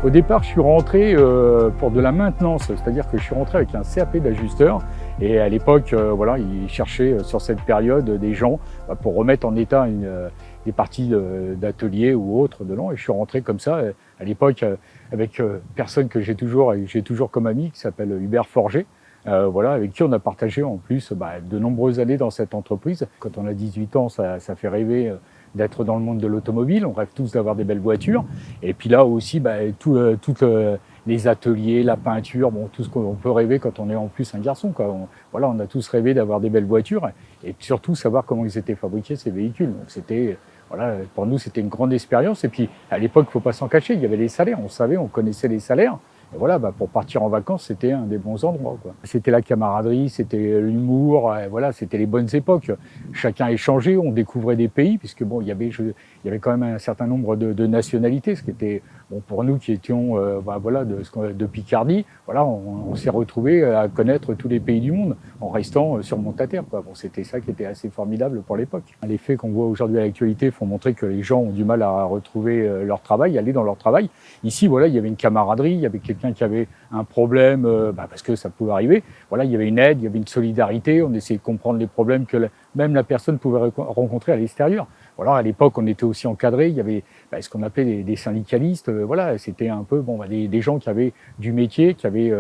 Au départ, je suis rentré pour de la maintenance, c'est-à-dire que je suis rentré avec un CAP d'ajusteur. Et à l'époque, voilà, ils cherchaient sur cette période des gens pour remettre en état des parties d'atelier ou autres dedans. Et je suis rentré comme ça, à l'époque, avec personne que j'ai toujours comme ami, qui s'appelle Hubert Forger. Voilà, avec qui on a partagé en plus de nombreuses années dans cette entreprise. Quand on a 18 ans, ça fait rêver d'être dans le monde de l'automobile. On rêve tous d'avoir des belles voitures. Et puis là aussi, toutes les ateliers, la peinture, bon, tout ce qu'on peut rêver quand on est en plus un garçon, quoi. Voilà, on a tous rêvé d'avoir des belles voitures et surtout savoir comment ils étaient fabriqués, ces véhicules. Donc c'était, voilà, pour nous, c'était une grande expérience. Et puis à l'époque, faut pas s'en cacher, il y avait les salaires. On savait, on connaissait les salaires. Et voilà, pour partir en vacances, c'était un des bons endroits, quoi. C'était la camaraderie, c'était l'humour, voilà, c'était les bonnes époques. Chacun échangeait, on découvrait des pays, puisque bon, il y avait quand même un certain nombre de nationalités, ce qui était bon pour nous qui étions, voilà, de Picardie. Voilà, on s'est retrouvés à connaître tous les pays du monde en restant sur Montataire, quoi. Bon, c'était ça qui était assez formidable pour l'époque. Les faits qu'on voit aujourd'hui à l'actualité font montrer que les gens ont du mal à retrouver leur travail, aller dans leur travail. Ici, voilà, il y avait une camaraderie, il y avait quelqu'un qui avait un problème, parce que ça pouvait arriver. Voilà, il y avait une aide, il y avait une solidarité. On essayait de comprendre les problèmes que même la personne pouvait rencontrer à l'extérieur. Voilà, à l'époque, on était aussi encadré. Il y avait ce qu'on appelait des syndicalistes. Voilà, c'était un peu des gens qui avaient du métier, qui avaient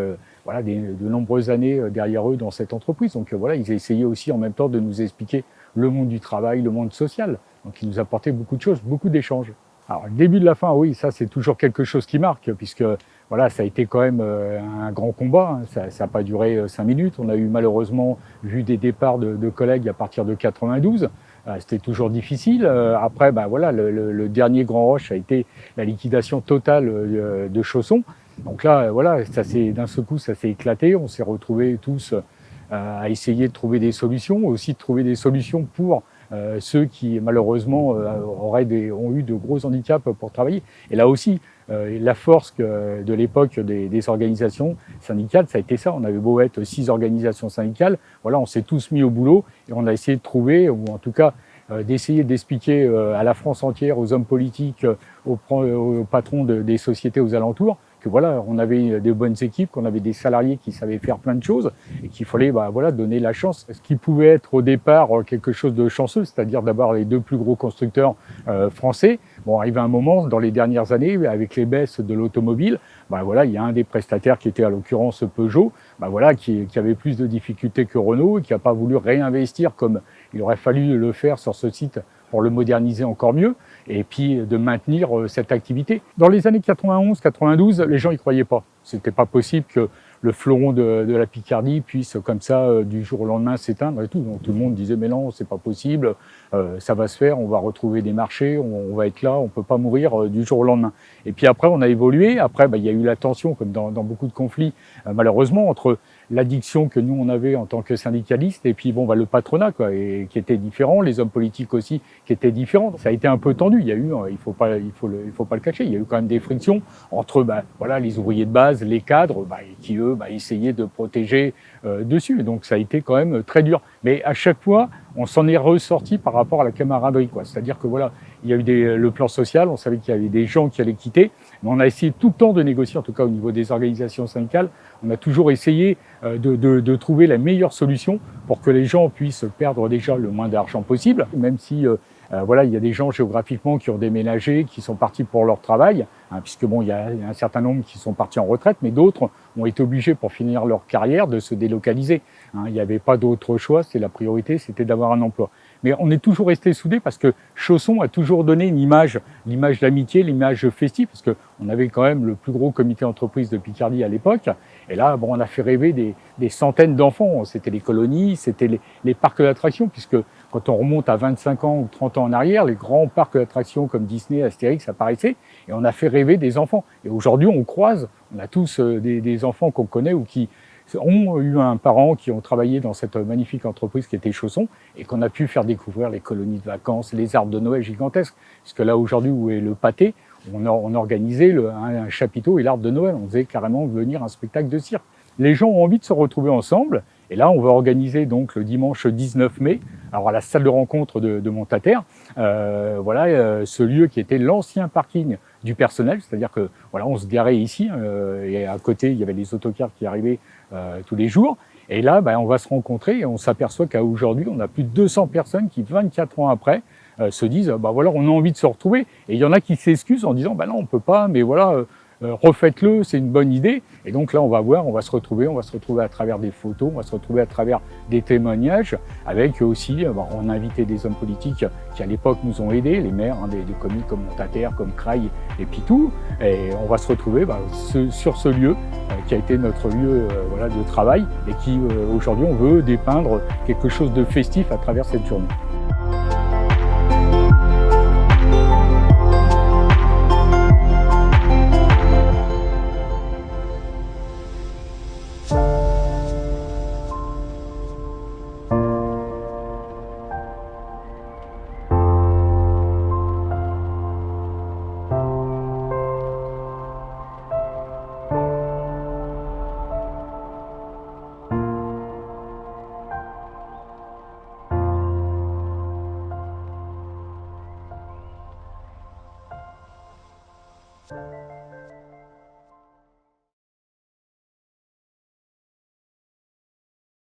voilà, de nombreuses années derrière eux dans cette entreprise. Donc voilà, ils essayaient aussi en même temps de nous expliquer le monde du travail, le monde social. Donc ils nous apportaient beaucoup de choses, beaucoup d'échanges. Alors, le début de la fin, oui, ça c'est toujours quelque chose qui marque, puisque voilà, ça a été quand même un grand combat. Ça n'a pas duré 5 minutes. On a eu malheureusement vu des départs de collègues à partir de 92. C'était toujours difficile. Après, voilà, le dernier grand rush a été la liquidation totale de Chausson. Donc là, voilà, d'un seul coup, ça s'est éclaté. On s'est retrouvés tous à essayer de trouver des solutions, aussi de trouver des solutions pour ceux qui malheureusement ont eu de gros handicaps pour travailler. Et là aussi, la force de l'époque des organisations syndicales, ça a été ça. On avait beau être 6 organisations syndicales, voilà, on s'est tous mis au boulot et on a essayé de trouver, ou en tout cas d'essayer d'expliquer à la France entière, aux hommes politiques, aux patrons des sociétés aux alentours, que voilà, on avait de bonnes équipes, qu'on avait des salariés qui savaient faire plein de choses et qu'il fallait voilà, donner la chance. Ce qui pouvait être au départ quelque chose de chanceux, c'est-à-dire d'avoir les 2 plus gros constructeurs français. Bon, arrivé un moment, dans les dernières années, avec les baisses de l'automobile, voilà, il y a un des prestataires qui était à l'occurrence Peugeot, voilà, qui avait plus de difficultés que Renault et qui n'a pas voulu réinvestir comme il aurait fallu le faire sur ce site pour le moderniser encore mieux et puis de maintenir cette activité. Dans les années 91-92, les gens y croyaient pas. C'était pas possible que le fleuron de la Picardie puisse comme ça du jour au lendemain s'éteindre et tout. Donc tout le monde disait mais non, c'est pas possible, ça va se faire, on va retrouver des marchés, on va être là, on peut pas mourir du jour au lendemain. Et puis après on a évolué, après il y a eu la tension comme dans beaucoup de conflits malheureusement entre l'addiction que nous on avait en tant que syndicalistes et puis le patronat quoi, et qui était différent, les hommes politiques aussi qui étaient différents. Ça a été un peu tendu, il y a eu, il faut pas le cacher, il y a eu quand même des frictions entre voilà, les ouvriers de base, les cadres qui eux essayaient de protéger dessus. Donc ça a été quand même très dur. Mais à chaque fois, on s'en est ressorti par rapport à la camaraderie, quoi. C'est-à-dire que voilà, il y a eu le plan social, on savait qu'il y avait des gens qui allaient quitter, mais on a essayé tout le temps de négocier, en tout cas au niveau des organisations syndicales, on a toujours essayé de trouver la meilleure solution pour que les gens puissent perdre déjà le moins d'argent possible, même si voilà, il y a des gens géographiquement qui ont déménagé, qui sont partis pour leur travail, puisque il y a un certain nombre qui sont partis en retraite, mais d'autres ont été obligés pour finir leur carrière de se délocaliser. Il n'y avait pas d'autre choix, la priorité, c'était d'avoir un emploi. Mais on est toujours resté soudés parce que Chausson a toujours donné une image, l'image d'amitié, l'image festive, parce qu'on avait quand même le plus gros comité d'entreprise de Picardie à l'époque. Et là, on a fait rêver des centaines d'enfants. C'était les colonies, c'était les parcs d'attractions, puisque quand on remonte à 25 ans ou 30 ans en arrière, les grands parcs d'attractions comme Disney, Astérix apparaissaient et on a fait rêver des enfants. Et aujourd'hui, on croise, on a tous des enfants qu'on connaît ou qui ont eu un parent qui ont travaillé dans cette magnifique entreprise qui était Chausson et qu'on a pu faire découvrir les colonies de vacances, les arbres de Noël gigantesques. Puisque là, aujourd'hui, où est le pâté, on organisait un chapiteau et l'arbre de Noël. On faisait carrément venir un spectacle de cirque. Les gens ont envie de se retrouver ensemble. Et là, on va organiser donc le dimanche 19 mai, alors à la salle de rencontre de Montataire, voilà, ce lieu qui était l'ancien parking du personnel, c'est-à-dire que voilà, on se garait ici et à côté il y avait les autocars qui arrivaient tous les jours. Et là, on va se rencontrer et on s'aperçoit qu'à aujourd'hui, on a plus de 200 personnes qui, 24 ans après, se disent voilà, on a envie de se retrouver. Et il y en a qui s'excusent en disant non, on peut pas, mais voilà, refaites-le, c'est une bonne idée. Et donc là, on va se retrouver à travers des photos, on va se retrouver à travers des témoignages, avec aussi, on a invité des hommes politiques qui à l'époque nous ont aidés, les maires, des communes comme Montataire, comme Creil et Pitou. Et on va se retrouver sur ce lieu qui a été notre lieu de travail et qui aujourd'hui on veut dépeindre quelque chose de festif à travers cette journée.